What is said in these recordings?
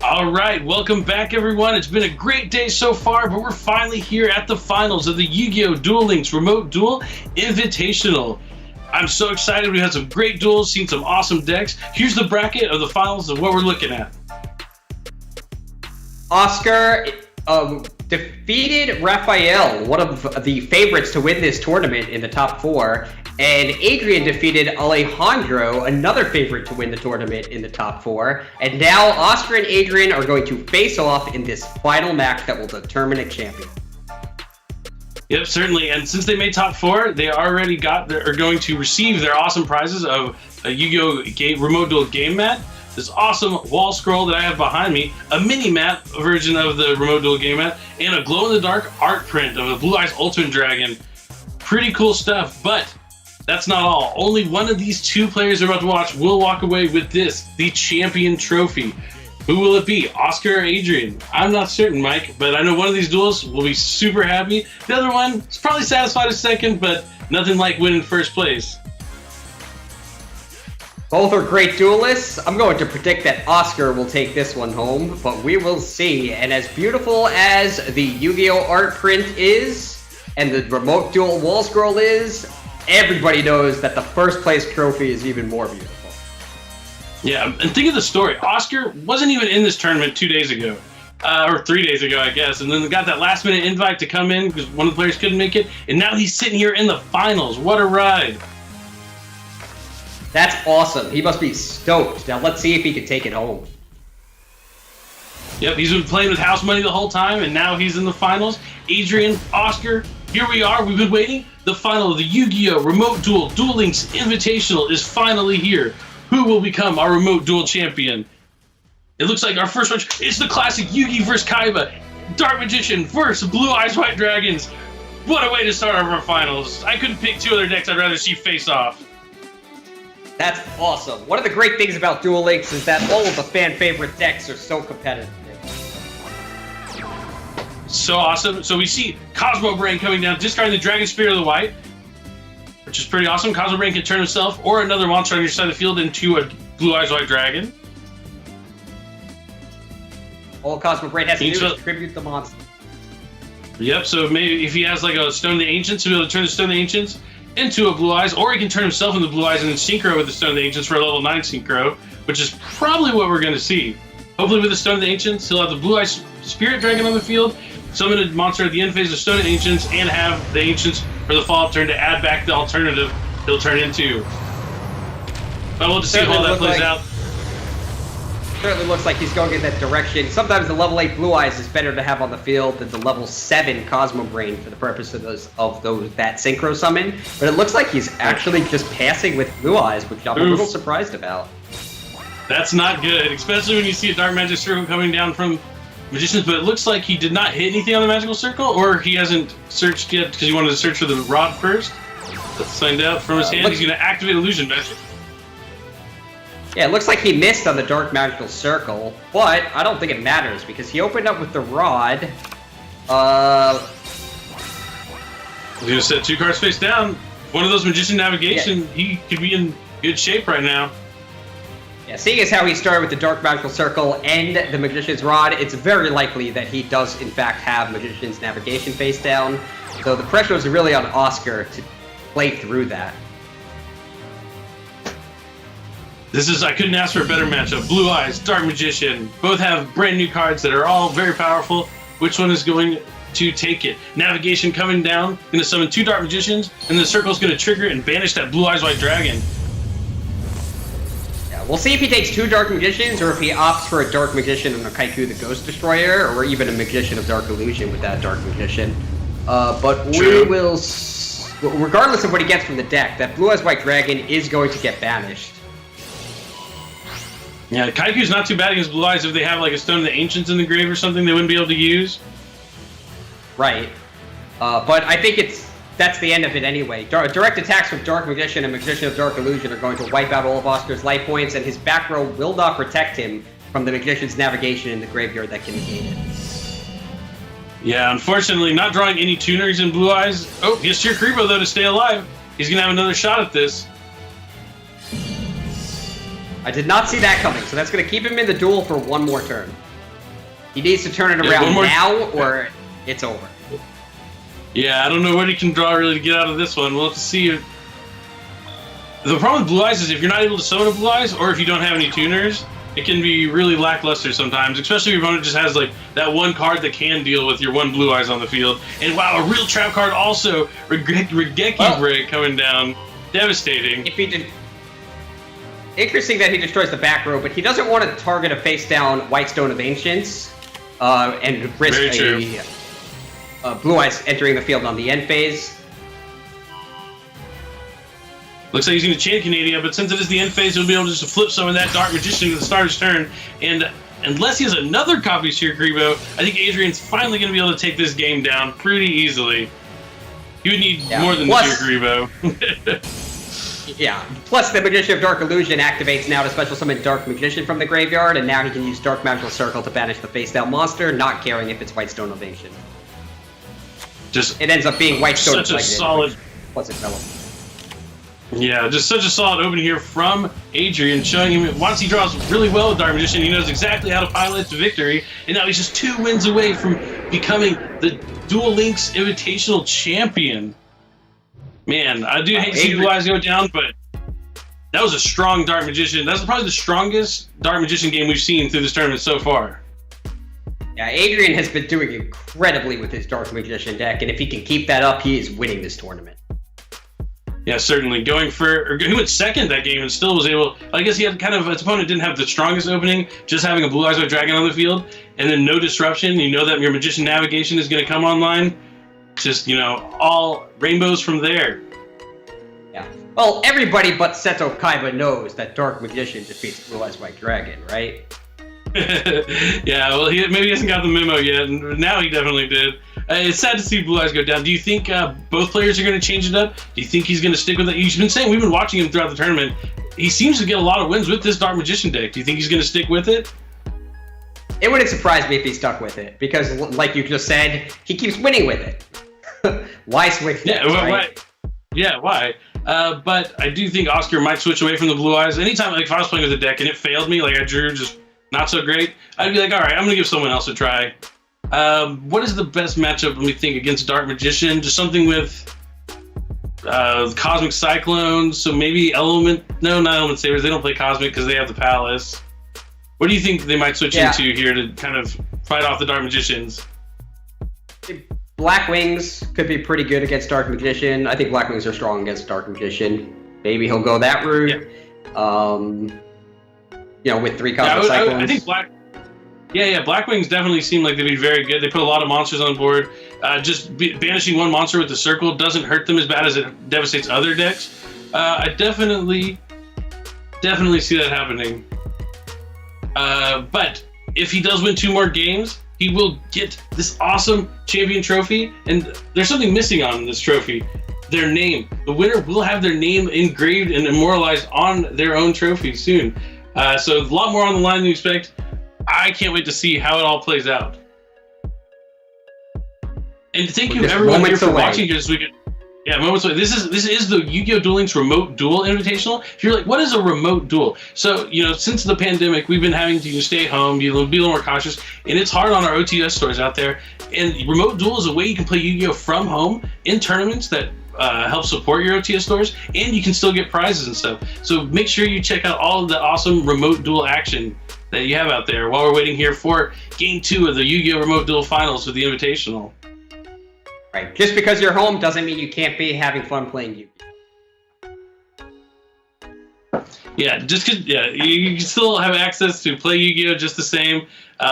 All right, welcome back, everyone. It's been a great day so far, but we're finally here at the finals of the Yu-Gi-Oh! Duel Links Remote Duel Invitational. I'm so excited. We had some great duels, seen some awesome decks. Here's the bracket of the finals of what we're looking at. Oscar defeated Raphael, one of the favorites to win this tournament in the top 4, and Adrian defeated Alejandro, another favorite to win the tournament in the top 4. And now Oscar and Adrian are going to face off in this final match that will determine a champion. Yep, certainly. And since they made top 4, they already are going to receive their awesome prizes of a Yu-Gi-Oh! Remote Duel game mat, this awesome wall scroll that I have behind me, a mini-mat version of the Remote Duel game mat, and a glow-in-the-dark art print of the Blue Eyes Ultimate Dragon. Pretty cool stuff, but that's not all. Only one of these two players we're about to watch will walk away with this, the champion trophy. Who will it be, Oscar or Adrian? I'm not certain, Mike, but I know one of these duels will be super happy. The other one is probably satisfied a second, but nothing like winning first place. Both are great duelists. I'm going to predict that Oscar will take this one home, but we will see. And as beautiful as the Yu-Gi-Oh! Art print is, and the Remote Duel wall scroll is, everybody knows that the first place trophy is even more beautiful. Yeah, and think of the story. Oscar wasn't even in this tournament 2 days ago. Or 3 days ago, I guess. And then they got that last minute invite to come in because one of the players couldn't make it. And now he's sitting here in the finals. What a ride. That's awesome. He must be stoked. Now let's see if he can take it home. Yep, he's been playing with house money the whole time, and now he's in the finals. Adrian, Oscar, here we are. We've been waiting. The final of the Yu-Gi-Oh! Remote Duel Duel Links Invitational is finally here. Who will become our Remote Duel champion? It looks like our first one is the classic Yugi vs. Kaiba. Dark Magician versus Blue Eyes White Dragons. What a way to start our finals. I couldn't pick two other decks I'd rather see face off. That's awesome. One of the great things about Duel Links is that all of the fan favorite decks are so competitive. So awesome. So we see Cosmo Brain coming down, discarding the Dragon Spirit of the White, which is pretty awesome. Cosmo Brain can turn himself or another monster on your side of the field into a Blue Eyes White Dragon. All Cosmo Brain has to do is tribute the monster. Yep, so maybe if he has like a Stone of the Ancients, he'll be able to turn the Stone of the Ancients into a Blue Eyes, or he can turn himself into Blue Eyes and then synchro with the Stone of the Ancients for a level 9 synchro, which is probably what we're going to see. Hopefully with the Stone of the Ancients, he'll have the Blue Eyes Spirit Dragon on the field, summon a monster at the end phase of Stone of the Ancients, and have the Ancients for the follow-up turn to add back the alternative he'll turn into. But we'll just see how that plays out. Certainly looks like he's going in that direction. Sometimes the level 8 Blue Eyes is better to have on the field than the level 7 Cosmo Brain for the purpose of that synchro summon. But it looks like he's actually just passing with Blue Eyes, which I'm a little surprised about. That's not good, especially when you see a Dark Magic Circle coming down from Magicians, but it looks like he did not hit anything on the Magical Circle, or he hasn't searched yet because he wanted to search for the Rod first. Let's find out from his hand. He's going to activate Illusion Magic. Yeah, it looks like he missed on the Dark Magical Circle, but I don't think it matters because he opened up with the Rod. He's going to set 2 cards face down. One of those Magician Navigation, he could be in good shape right now. Yeah, seeing as how he started with the Dark Magical Circle and the Magician's Rod, it's very likely that he does in fact have Magician's Navigation face down. So the pressure is really on Oscar to play through that. I couldn't ask for a better matchup. Blue Eyes, Dark Magician, both have brand new cards that are all very powerful. Which one is going to take it? Navigation coming down, going to summon 2 Dark Magicians, and the circle's going to trigger and banish that Blue Eyes White Dragon. Yeah, we'll see if he takes 2 Dark Magicians, or if he opts for a Dark Magician and a Kaiku the Ghost Destroyer, or even a Magician of Dark Illusion with that Dark Magician. But we will, regardless of what he gets from the deck, that Blue Eyes White Dragon is going to get banished. Yeah, Kaiku's not too bad against Blue Eyes if they have like a Stone of the Ancients in the grave or something they wouldn't be able to use. Right. But I think that's the end of it anyway. Direct attacks with Dark Magician and Magician of Dark Illusion are going to wipe out all of Oscar's life points, and his back row will not protect him from the Magician's Navigation in the graveyard that can negate it. Yeah, unfortunately, not drawing any tuners in Blue Eyes. Oh, he has Sheer Kribo, though, to stay alive. He's going to have another shot at this. I did not see that coming, so that's going to keep him in the duel for one more turn. He needs to turn it around now, or it's over. Yeah, I don't know what he can draw really to get out of this one. We'll have to see. The problem with Blue Eyes is if you're not able to summon a Blue Eyes, or if you don't have any tuners, it can be really lackluster sometimes, especially if your opponent just has like that one card that can deal with your one Blue Eyes on the field. And wow, a real trap card also, Regeki Break coming down, devastating. If he did, interesting that he destroys the back row, but he doesn't want to target a face-down White Stone of Ancients and risk a Blue Eyes entering the field on the end phase. Looks like he's going to chain Canadia, but since it is the end phase, he'll be able to just flip some of that Dark Magician to the starter's turn. And unless he has another copy of Sheer Grebo, I think Adrian's finally going to be able to take this game down pretty easily. He would need more than the Sheer Grebo. Yeah. Plus, the Magician of Dark Illusion activates now to special summon Dark Magician from the graveyard, and now he can use Dark Magical Circle to banish the face-down monster, not caring if it's White Stone of Ancient. It ends up being White Stone. Such a solid. Plus it fell. Yeah, just such a solid opening here from Adrian, showing him once he draws really well with Dark Magician, he knows exactly how to pilot to victory, and now he's just 2 wins away from becoming the Duel Links Invitational Champion. Man, I do hate to see Blue Eyes go down, but that was a strong Dark Magician. That's probably the strongest Dark Magician game we've seen through this tournament so far. Yeah, Adrian has been doing incredibly with his Dark Magician deck, and if he can keep that up, he is winning this tournament. Yeah, certainly. He went second that game and still was able. I guess he had his opponent didn't have the strongest opening, just having a Blue Eyes White Dragon on the field, and then no disruption. You know that your Magician Navigation is going to come online. Just, all rainbows from there. Yeah. Well, everybody but Seto Kaiba knows that Dark Magician defeats Blue Eyes White Dragon, right? Yeah, well, maybe he hasn't got the memo yet, and now he definitely did. It's sad to see Blue Eyes go down. Do you think both players are going to change it up? Do you think he's going to stick with it? He's been saying, we've been watching him throughout the tournament, he seems to get a lot of wins with this Dark Magician deck. Do you think he's going to stick with it? It wouldn't surprise me if he stuck with it, because like you just said, he keeps winning with it. Why switch decks, right? Yeah, why? But I do think Oscar might switch away from the Blue Eyes. Anytime, like if I was playing with a deck and it failed me, like I drew just not so great, I'd be like, all right, I'm going to give someone else a try. What is the best matchup, let me think, against Dark Magician? Just something with Cosmic Cyclones, so maybe not Element Sabers, they don't play Cosmic because they have the Palace. What do you think they might switch into here to kind of fight off the Dark Magicians? Black Wings could be pretty good against Dark Magician. I think Black Wings are strong against Dark Magician. Maybe he'll go that route. Yeah. With 3 Cosmic Cyclones. I think Black Wings definitely seem like they'd be very good. They put a lot of monsters on board. Just banishing one monster with the circle doesn't hurt them as bad as it devastates other decks. I definitely see that happening. But if he does win 2 more games, he will get this awesome champion trophy. And there's something missing on this trophy. Their name. The winner will have their name engraved and immortalized on their own trophy soon. So a lot more on the line than you expect. I can't wait to see how it all plays out. And thank you everyone here for watching this weekend. Yeah, moments away. This is the Yu-Gi-Oh! Duel Links Remote Duel Invitational. If you're like, what is a remote duel? So, since the pandemic, we've been having to stay home, be a little more cautious, and it's hard on our OTS stores out there. And Remote Duel is a way you can play Yu-Gi-Oh! From home in tournaments that help support your OTS stores, and you can still get prizes and stuff. So make sure you check out all of the awesome Remote Duel action that you have out there while we're waiting here for Game 2 of the Yu-Gi-Oh! Remote Duel Finals with the Invitational. Right. Just because you're home doesn't mean you can't be having fun playing Yu-Gi-Oh! Yeah, you can still have access to play Yu-Gi-Oh! Just the same,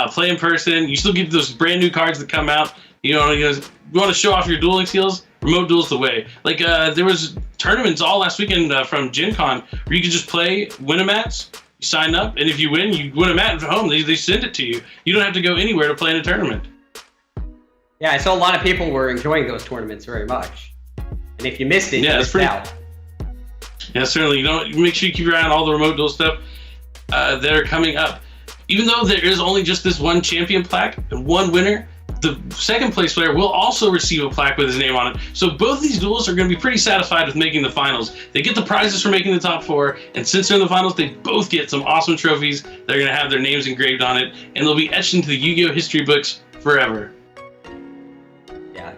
play in person. You still get those brand new cards that come out. You want to show off your dueling skills? Remote Duel's the way. Like there was tournaments all last weekend from Gen Con where you could just play, win a match, you sign up, and if you win a match at home. They send it to you. You don't have to go anywhere to play in a tournament. Yeah, I saw a lot of people were enjoying those tournaments very much. And if you missed it, you missed out. Yeah, certainly. Make sure you keep your eye on all the Remote Duel stuff that are coming up. Even though there is only just this one champion plaque and one winner, the second place player will also receive a plaque with his name on it. So both these duels are going to be pretty satisfied with making the finals. They get the prizes for making the top 4, and since they're in the finals, they both get some awesome trophies. They're going to have their names engraved on it, and they'll be etched into the Yu-Gi-Oh! History books forever. Yeah.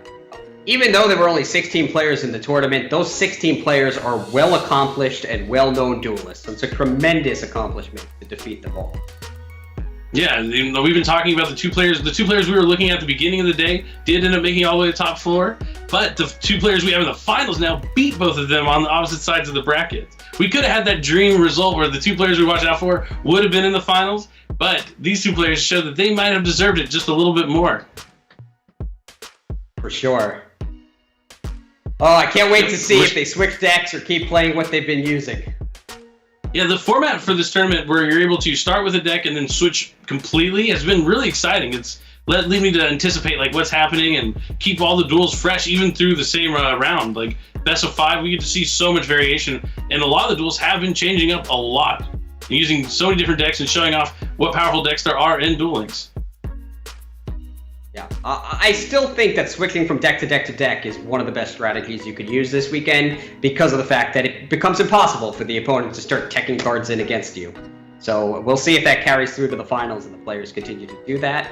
Even though there were only 16 players in the tournament, those 16 players are well accomplished and well-known duelists. So it's a tremendous accomplishment to defeat them all. Yeah, we've been talking about the two players. The two players we were looking at the beginning of the day did end up making it all the way to top 4, but the two players we have in the finals now beat both of them on the opposite sides of the bracket. We could have had that dream result where the two players we watched out for would have been in the finals, but these two players showed that they might have deserved it just a little bit more. For sure. Oh, I can't wait to see if they switch decks or keep playing what they've been using. Yeah, the format for this tournament where you're able to start with a deck and then switch completely has been really exciting. It's led me to anticipate like what's happening and keep all the duels fresh even through the same round. Like best of 5, we get to see so much variation, and a lot of the duels have been changing up a lot, using so many different decks and showing off what powerful decks there are in Duel Links. Yeah, I still think that switching from deck to deck to deck is one of the best strategies you could use this weekend because of the fact that it becomes impossible for the opponent to start teching cards in against you. So we'll see if that carries through to the finals and the players continue to do that.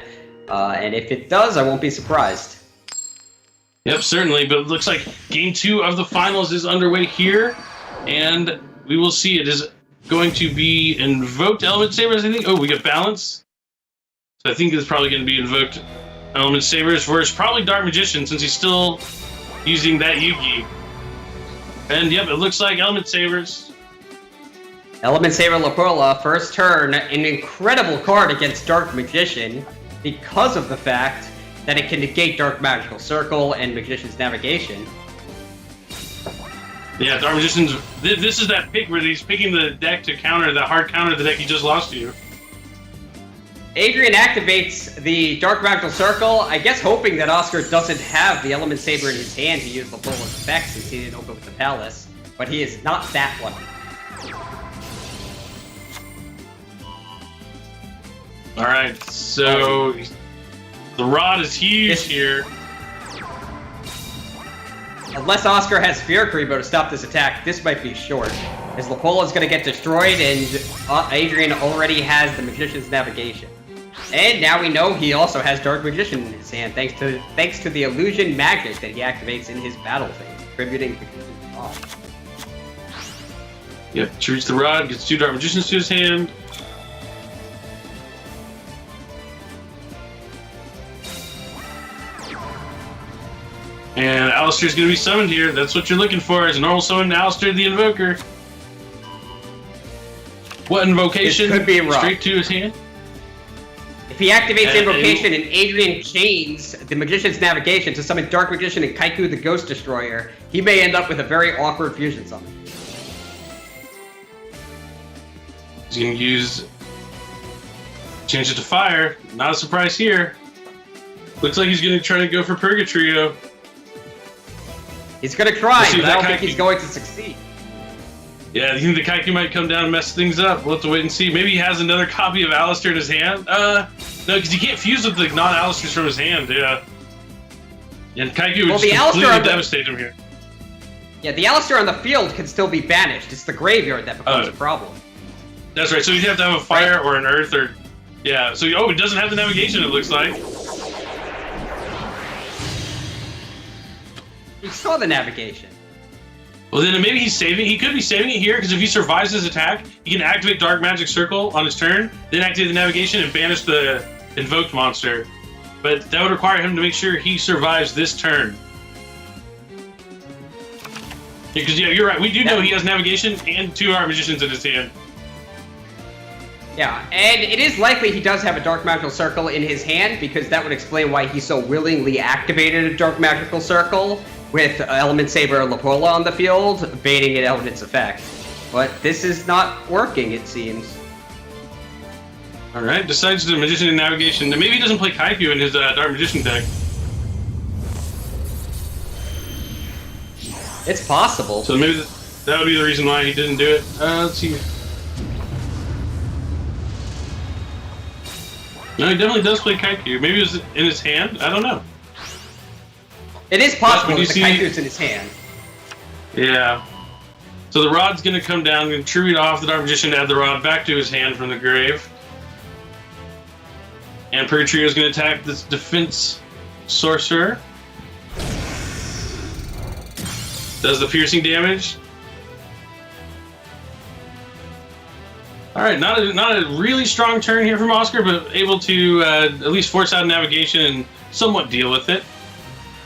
And if it does, I won't be surprised. Yep, certainly. But it looks like Game 2 of the finals is underway here, and we will see. It is going to be Invoked Element Sabers, I think. Oh, we got Balance. So I think it's probably going to be Invoked Element Sabers versus probably Dark Magician, since he's still using that Yugi. And yep, it looks like Element Sabers. Element Saber Lapola, first turn, an incredible card against Dark Magician because of the fact that it can negate Dark Magical Circle and Magician's Navigation. Yeah, Dark Magician's... This is that pick where he's picking the deck to counter the hard counter the deck he just lost to you. Adrian activates the Dark Magical Circle, I guess hoping that Oscar doesn't have the Element Saber in his hand to use Lapola's effects since he didn't open with the Palace, but he is not that one. Alright, so the rod is huge here. Unless Oscar has Fear Creepo to stop this attack, this might be short, as Lapola is going to get destroyed and Adrian already has the Magician's Navigation. And now we know he also has Dark Magician in his hand, thanks to the illusion magic that he activates in his battle phase, contributing to Magician's loss. Yep, shoots the rod, gets 2 Dark Magicians to his hand. And Alistair's going to be summoned here. That's what you're looking for, is a normal summon Alistair the Invoker. What invocation? This could be rough. Straight to his hand? If he activates Invocation and Adrian chains the Magician's Navigation to summon Dark Magician and Kaiku the Ghost Destroyer, he may end up with a very awkward fusion summon. He's going to use... Change it to fire. Not a surprise here. Looks like he's going to try to go for Purgatrio. He's going to try, but I don't think he's going to succeed. Yeah, you think the Kaiku might come down and mess things up? We'll have to wait and see. Maybe he has another copy of Alistair in his hand? No, because he can't fuse with the non-Alistairs from his hand, yeah. And Kaiku would just completely devastate him here. Yeah, the Alistair on the field can still be banished. It's the graveyard that becomes a problem. That's right, so you'd have to have a fire or an earth or... Yeah, so, it doesn't have the navigation, it looks like. He saw the navigation. Well, then maybe he's saving. He could be saving it here, because if he survives his attack, he can activate Dark Magic Circle on his turn, then activate the navigation and banish the invoked monster. But that would require him to make sure he survives this turn. Because, yeah, you're right. We do know he has navigation and 2 Art Magicians in his hand. Yeah, and it is likely he does have a Dark Magical Circle in his hand, because that would explain why he so willingly activated a Dark Magical Circle with Element Saber Lapola on the field, baiting an element's effect. But this is not working, it seems. Alright, decides the Magician and Navigation. Maybe he doesn't play Kaiku in his Dark Magician deck. It's possible. So maybe that would be the reason why he didn't do it. Let's see. No, he definitely does play Kaiku. Maybe it was in his hand. I don't know. It is possible that the Kaiku's in his hand. Yeah. So the rod's going to come down, going to tribute off the Dark Magician to add the rod back to his hand from the grave. And Purgatrio is going to attack this defense sorcerer. Does the piercing damage. Alright, not a really strong turn here from Oscar, but able to at least force out navigation and somewhat deal with it.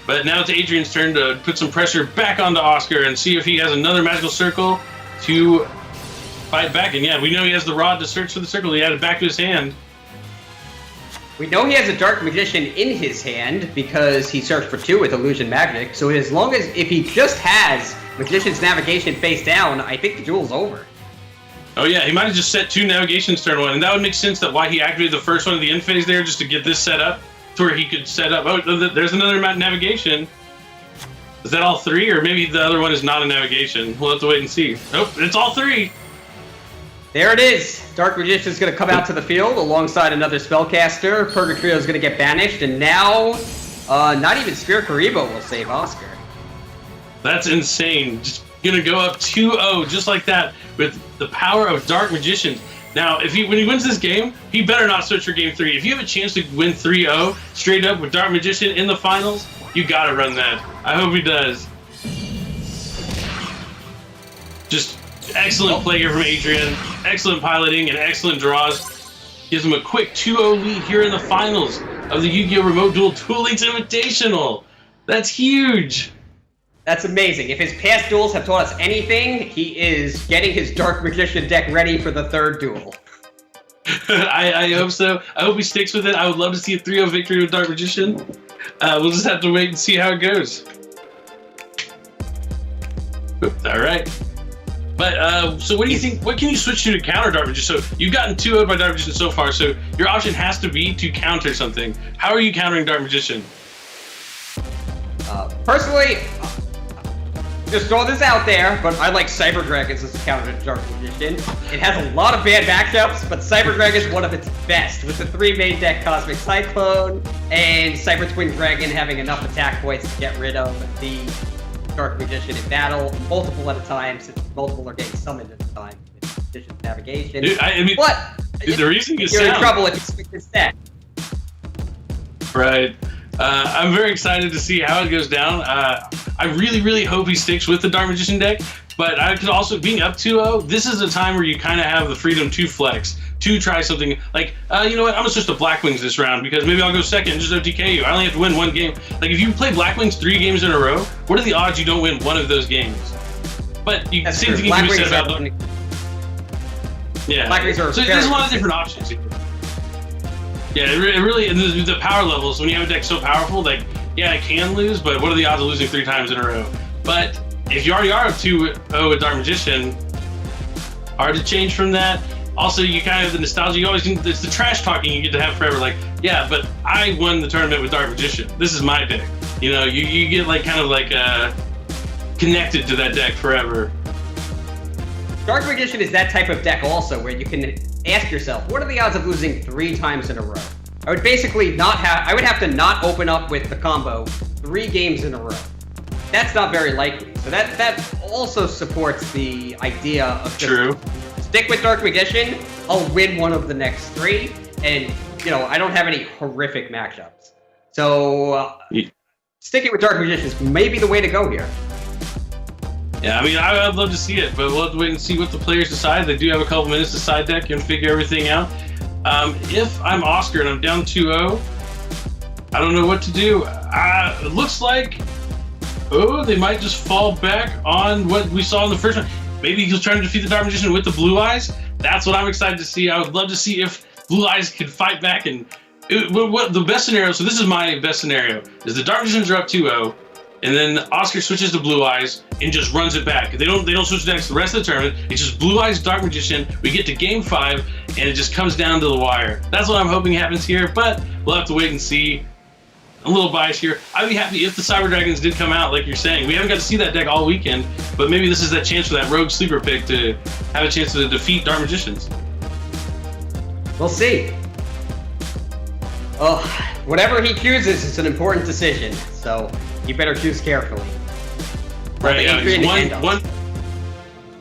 But now it's Adrian's turn to put some pressure back onto Oscar and see if he has another magical circle to fight back. And yeah, we know he has the rod to search for the circle. He added back to his hand. We know he has a Dark Magician in his hand because he searched for 2 with Illusion Magic. So as long as, if he just has Magician's Navigation face down, I think the duel's over. Oh yeah, he might have just set 2 navigations turn 1, and that would make sense that why he activated the first one of the end phase there, just to get this set up to where he could set up. Oh, there's another navigation. Is that all 3, or maybe the other one is not a navigation? We'll have to wait and see. Nope, it's all 3. There it is. Dark Magician's going to come out to the field alongside another spellcaster. Purgatrio's going to get banished, and now not even Spirit Karibo will save Oscar. That's insane. Just gonna go up 2-0 just like that with the power of Dark Magician. Now, when he wins this game, he better not switch for game 3. If you have a chance to win 3-0 straight up with Dark Magician in the finals, you gotta run that. I hope he does. Just excellent play here from Adrian. Excellent piloting and excellent draws. Gives him a quick 2-0 lead here in the finals of the Yu-Gi-Oh! Remote Duel Links Invitational. That's huge. That's amazing. If his past duels have taught us anything, he is getting his Dark Magician deck ready for the 3rd duel. I hope so. I hope he sticks with it. I would love to see a 3-0 victory with Dark Magician. We'll just have to wait and see how it goes. All right. But, so what do you think? What can you switch to counter Dark Magician? So you've gotten 2-0 by Dark Magician so far, so your option has to be to counter something. How are you countering Dark Magician? Personally, just throw this out there, but I like Cyber Dragons as a counter to Dark Magician. It has a lot of bad matchups, but Cyber Dragon is one of its best, with the 3 main deck Cosmic Cyclone and Cyber Twin Dragon having enough attack points to get rid of the Dark Magician in battle, multiple at a time, since multiple are getting summoned at a time with Magician's Navigation. Dude, I mean, the reason is you're in trouble if you stick this deck. Right. I'm very excited to see how it goes down. I really, really hope he sticks with the Dark Magician deck, but I could also, being up 2-0, this is a time where you kind of have the freedom to flex, to try something like, you know what, I'm going to switch to Black Wings this round because maybe I'll go second and just OTK you. I only have to win 1 game. Like, if you play Black Wings 3 games in a row, what are the odds you don't win 1 of those games? But you same thing can be said about them. Yeah. Black Wings are so there's a lot of different options here. Yeah, it really, and the power levels, when you have a deck so powerful, like, yeah, it can lose, but what are the odds of losing 3 times in a row? But if you already are up 2-0 with Dark Magician, hard to change from that. Also, you kind of have the nostalgia, you always, it's the trash talking you get to have forever, like, yeah, but I won the tournament with Dark Magician. This is my deck. You know, you get like, kind of like, connected to that deck forever. Dark Magician is that type of deck also, where you can ask yourself, what are the odds of losing 3 times in a row? I would basically I would have to not open up with the combo 3 games in a row. That's not very likely. So that also supports the idea of just stick with Dark Magician, I'll win 1 of the next 3, and, you know, I don't have any horrific matchups. So, sticking with Dark Magician is maybe the way to go here. Yeah, I mean, I'd love to see it, but we'll have to wait and see what the players decide. They do have a couple minutes to side deck and figure everything out. If I'm Oscar and I'm down 2-0, I don't know what to do. It looks like, they might just fall back on what we saw in the first one. Maybe he'll try to defeat the Dark Magician with the Blue Eyes. That's what I'm excited to see. I would love to see if Blue Eyes can fight back. And what the best scenario, so this is my best scenario, is the Dark Magicians are up 2-0. And then Oscar switches to Blue Eyes and just runs it back. They don't switch decks the rest of the tournament. It's just Blue Eyes, Dark Magician. We get to game 5, and it just comes down to the wire. That's what I'm hoping happens here, but we'll have to wait and see. I'm a little biased here. I'd be happy if the Cyber Dragons did come out, like you're saying. We haven't got to see that deck all weekend, but maybe this is that chance for that rogue sleeper pick to have a chance to defeat Dark Magicians. We'll see. Oh, whatever he chooses, it's an important decision, so you better choose carefully. Right,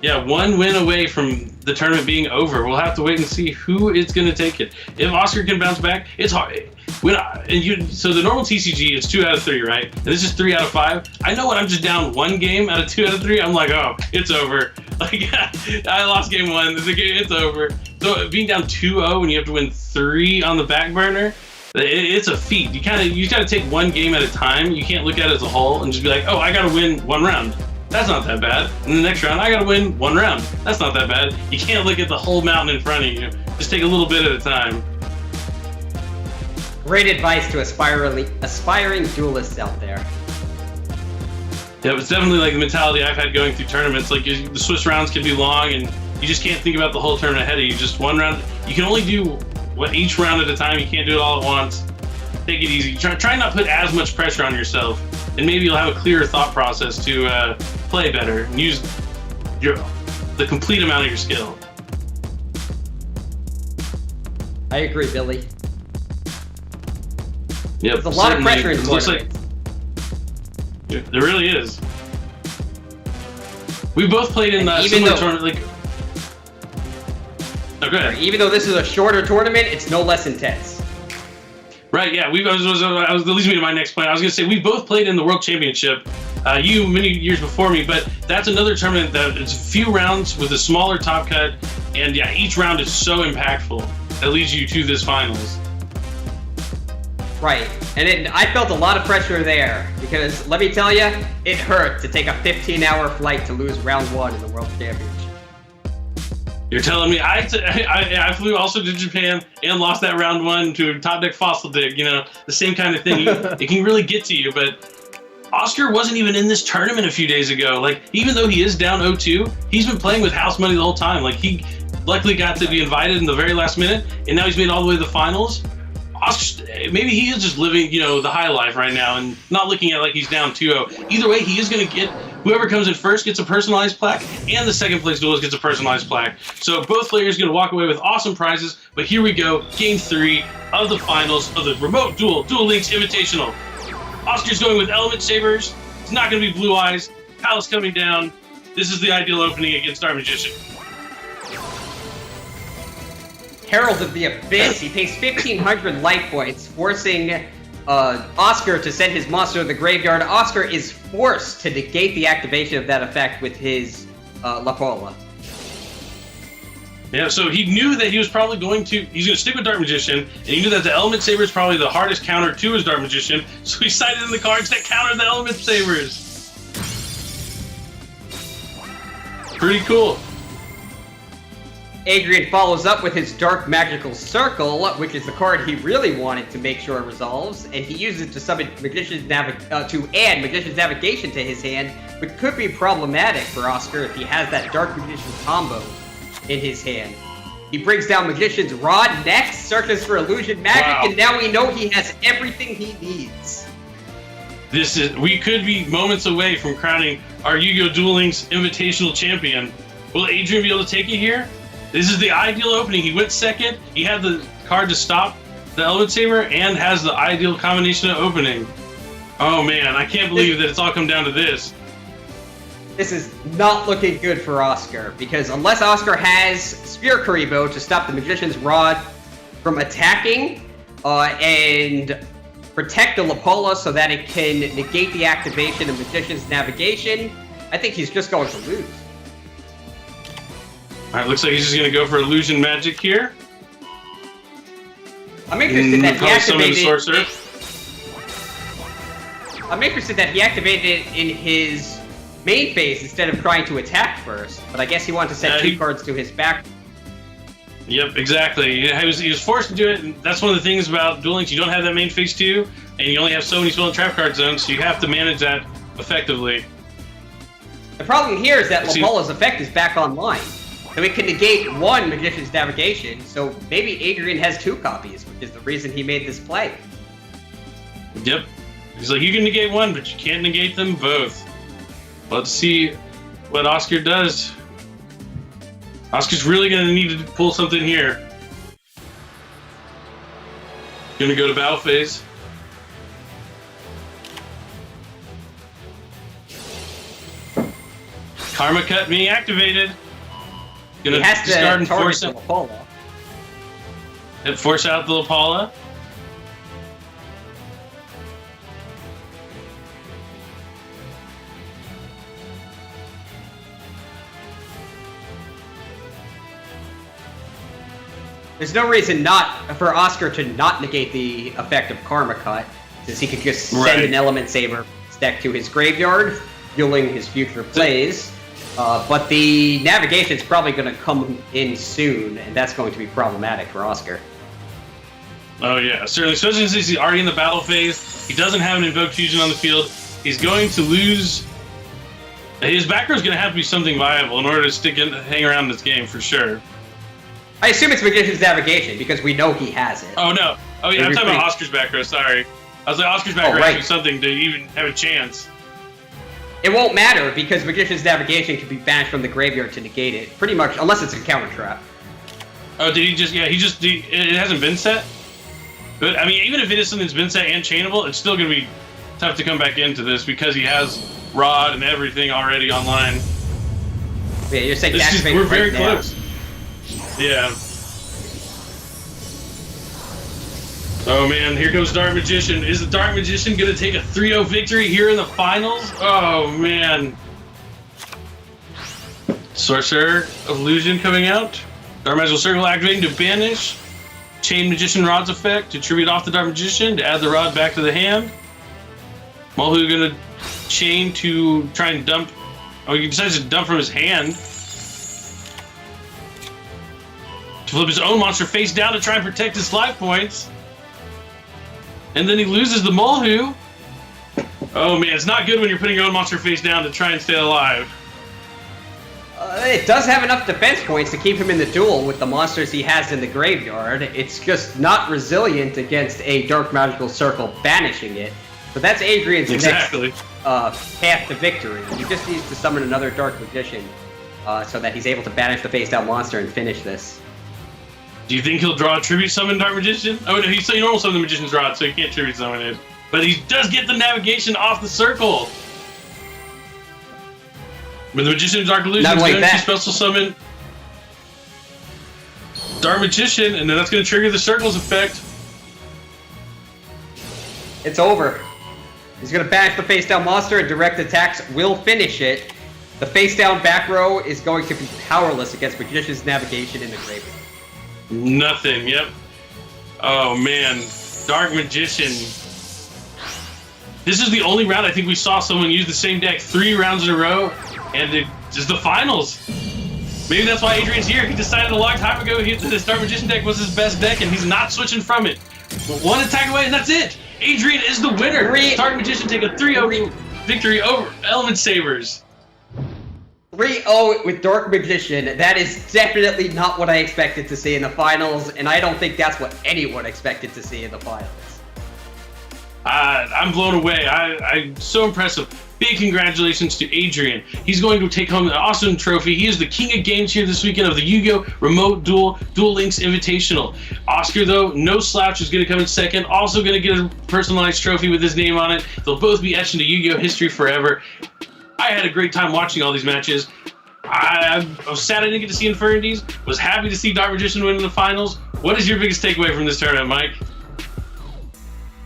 yeah, one win away from the tournament being over. We'll have to wait and see who is going to take it. If Oscar can bounce back, it's hard. So the normal TCG is 2 out of 3, right? And this is 3 out of 5. I know when I'm just down 1 game out of 2 out of 3, I'm like, oh, it's over. Like, I lost game 1. It's over. So being down 2-0 and you have to win 3 on the back burner, it's a feat. You got to take 1 game at a time. You can't look at it as a whole and just be like, oh, I got to win 1 round. That's not that bad. And the next round, I got to win 1 round. That's not that bad. You can't look at the whole mountain in front of you. Just take a little bit at a time. Great advice to aspiring duelists out there. Yeah, it's definitely like the mentality I've had going through tournaments. Like the Swiss rounds can be long, and you just can't think about the whole tournament ahead of you. Just 1 round. You can only do each round at a time. You can't do it all at once. Take it easy. Try not to put as much pressure on yourself, and maybe you'll have a clearer thought process to play better and use the complete amount of your skill. I agree, Billy. Yep, there's a lot of pressure in looks like there really is. We both played in similar tournament. Okay. Even though this is a shorter tournament, it's no less intense. Right, yeah. I was leads me to my next point. I was going to say we both played in the World Championship. You many years before me, but that's another tournament that it's a few rounds with a smaller top cut, and yeah, each round is so impactful that leads you to this finals. Right, and I felt a lot of pressure there because let me tell you, it hurt to take a 15-hour flight to lose round 1 in the World Championship. You're telling me I flew also to Japan and lost that round 1 to Top Deck Fossil Dig, the same kind of thing. It can really get to you, but Oscar wasn't even in this tournament a few days ago. Like, even though he is down 0-2, he's been playing with house money the whole time. Like, he luckily got to be invited in the very last minute, and now he's made all the way to the finals. Oscar, maybe he is just living, the high life right now and not looking at it like he's down 2-0. Either way, he is going to get, whoever comes in first gets a personalized plaque, and the second place duelist gets a personalized plaque. So both players are going to walk away with awesome prizes, but here we go, Game 3 of the finals of the Remote Duel Links Invitational. Oscar's going with Element Sabers. It's not going to be Blue Eyes. Palace coming down. This is the ideal opening against our Magician. Herald of the Abyss. He pays 1,500 life points, forcing Oscar to send his monster to the graveyard. Oscar is forced to negate the activation of that effect with his La Pola. Yeah, so he knew that he's going to stick with Dark Magician, and he knew that the Element Saber is probably the hardest counter to his Dark Magician, so he cited in the cards that counter the Element Sabers. Pretty cool. Adrian follows up with his Dark Magical Circle, which is the card he really wanted to make sure it resolves, and he uses it to summon to add Magician's Navigation to his hand, which could be problematic for Oscar if he has that Dark Magician combo in his hand. He brings down Magician's Rod next, searches for Illusion Magic, and now we know he has everything he needs. We could be moments away from crowning our Yu-Gi-Oh! Duel Links Invitational Champion. Will Adrian be able to take it here? This is the ideal opening. He went second. He had the card to stop the Element Saber and has the ideal combination of opening. Oh man, I can't believe that it's all come down to this. This is not looking good for Oscar, because unless Oscar has Spear Karibo to stop the Magician's Rod from attacking and protect the Lapola so that it can negate the activation of Magician's Navigation, I think he's just going to lose. Alright, looks like he's just going to go for Illusion Magic here. I'm interested that he activated Sorcerer. I'm interested that he activated it in his main phase instead of trying to attack first, but I guess he wanted to set 2 cards to his back. Yep, exactly. He was forced to do it, and that's one of the things about Duel Links. You don't have that main phase 2, and you only have so many spell and trap card zones, so you have to manage that effectively. The problem here is that Lapola's effect is back online, so it can negate 1 Magician's Navigation, so maybe Adrian has 2 copies, which is the reason he made this play. Yep. He's like, you can negate 1, but you can't negate them both. Let's see what Oscar does. Oscar's really going to need to pull something here. Gonna go to battle phase. Karma Cut being activated. Gonna He has to discard and target force the it. Lapala. And force out the Lapala. There's no reason not for Oscar to not negate the effect of Karma Cut, since he could just send an Element Saber deck to his graveyard, fueling his future plays. But the navigation's probably going to come in soon, and that's going to be problematic for Oscar. Oh yeah, certainly. Especially since he's already in the battle phase. He doesn't have an Invoked Fusion on the field. He's going to lose. His back row is going to have to be something viable in order to hang around this game for sure. I assume it's Magician's Navigation, because we know he has it. Oh no. Oh yeah, I'm talking about Oscar's back row, sorry. I was like, Oscar's back row has to be something to even have a chance. It won't matter, because Magician's Navigation can be banished from the graveyard to negate it. Pretty much, unless it's a counter trap. Oh, did he just, yeah, it hasn't been set? But, I mean, even if it is something that's been set and chainable, it's still going to be tough to come back into this because he has Rod and everything already online. Yeah, you're saying we're very close. Yeah. Oh man, here goes Dark Magician. Is the Dark Magician going to take a 3-0 victory here in the finals? Oh man. Sorcerer Illusion coming out. Dark Magical Circle activating to banish. Chain Magician Rod's effect to tribute off the Dark Magician to add the Rod back to the hand. Mulhu going to chain to try and dump. Oh, he decides to dump from his hand. To flip his own monster face down to try and protect his life points. And then he loses the Mulhu. Oh man, it's not good when you're putting your own monster face down to try and stay alive. It does have enough defense points to keep him in the duel with the monsters he has in the graveyard. It's just not resilient against a Dark Magical Circle banishing it. So that's Adrian's next path to victory. He just needs to summon another Dark Magician so that he's able to banish the face-down monster and finish this. Do you think he'll draw a Tribute Summon Dark Magician? Oh no, he's normal summon the Magician's Rod, so he can't Tribute Summon it. But he does get the navigation off the circle! With the Magician's Dark Illusion, he's going to special summon Dark Magician, and then that's going to trigger the circle's effect. It's over. He's going to banish the face-down monster, and direct attacks will finish it. The face-down back row is going to be powerless against Magician's Navigation in the graveyard. Nothing, yep. Oh man, Dark Magician. This is the only round I think we saw someone use the same deck 3 rounds in a row, and it is the finals. Maybe that's why Adrian's here. He decided a long time ago this Dark Magician deck was his best deck, and he's not switching from it. But one attack away, and that's it. Adrian is the winner. Dark Magician take a 3-0 victory over Element Sabers. 3-0 with Dark Magician. That is definitely not what I expected to see in the finals, and I don't think that's what anyone expected to see in the finals. I'm blown away. I'm so impressive. Big congratulations to Adrian. He's going to take home an awesome trophy. He is the king of games here this weekend of the Yu-Gi-Oh! Remote Duel Links Invitational. Oscar, though, no slouch, is going to come in second. Also going to get a personalized trophy with his name on it. They'll both be etched into Yu-Gi-Oh! History forever. I had a great time watching all these matches. I was sad I didn't get to see Infernities. Was happy to see Dark Magician win in the finals. What is your biggest takeaway from this tournament, Mike?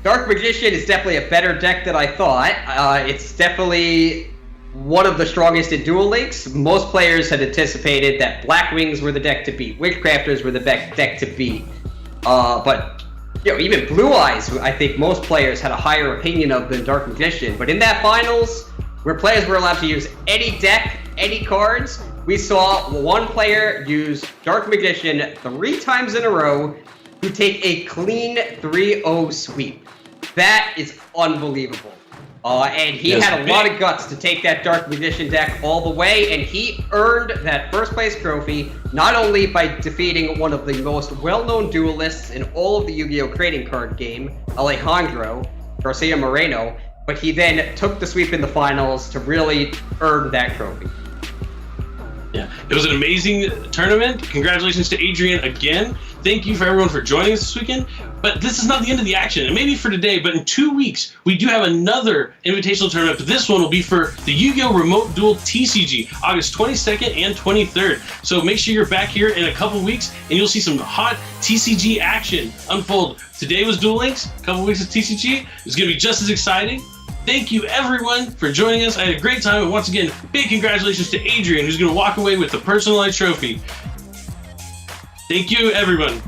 Dark Magician is definitely a better deck than I thought. It's definitely one of the strongest in Duel Links. Most players had anticipated that Black Wings were the deck to beat. Witchcrafters were the deck to beat. But you know, even Blue Eyes, I think most players had a higher opinion of than Dark Magician. But in that finals, where players were allowed to use any deck, any cards, we saw one player use Dark Magician 3 times in a row to take a clean 3-0 sweep. That is unbelievable. And he had a lot of guts to take that Dark Magician deck all the way, and he earned that first place trophy not only by defeating one of the most well-known duelists in all of the Yu-Gi-Oh! Trading card game, Alejandro Garcia Moreno, but he then took the sweep in the finals to really earn that trophy. Yeah, it was an amazing tournament. Congratulations to Adrian again. thank you for everyone for joining us this weekend. But this is not the end of the action. It may be for today, but in 2 weeks, we do have another Invitational tournament. But this one will be for the Yu-Gi-Oh! Remote Duel TCG, August 22nd and 23rd. So make sure you're back here in a couple weeks, and you'll see some hot TCG action unfold. Today was Duel Links, a couple weeks of TCG. It's going to be just as exciting. Thank you, everyone, for joining us. I had a great time, and once again, big congratulations to Adrian, who's going to walk away with the personalized trophy. Thank you, everyone.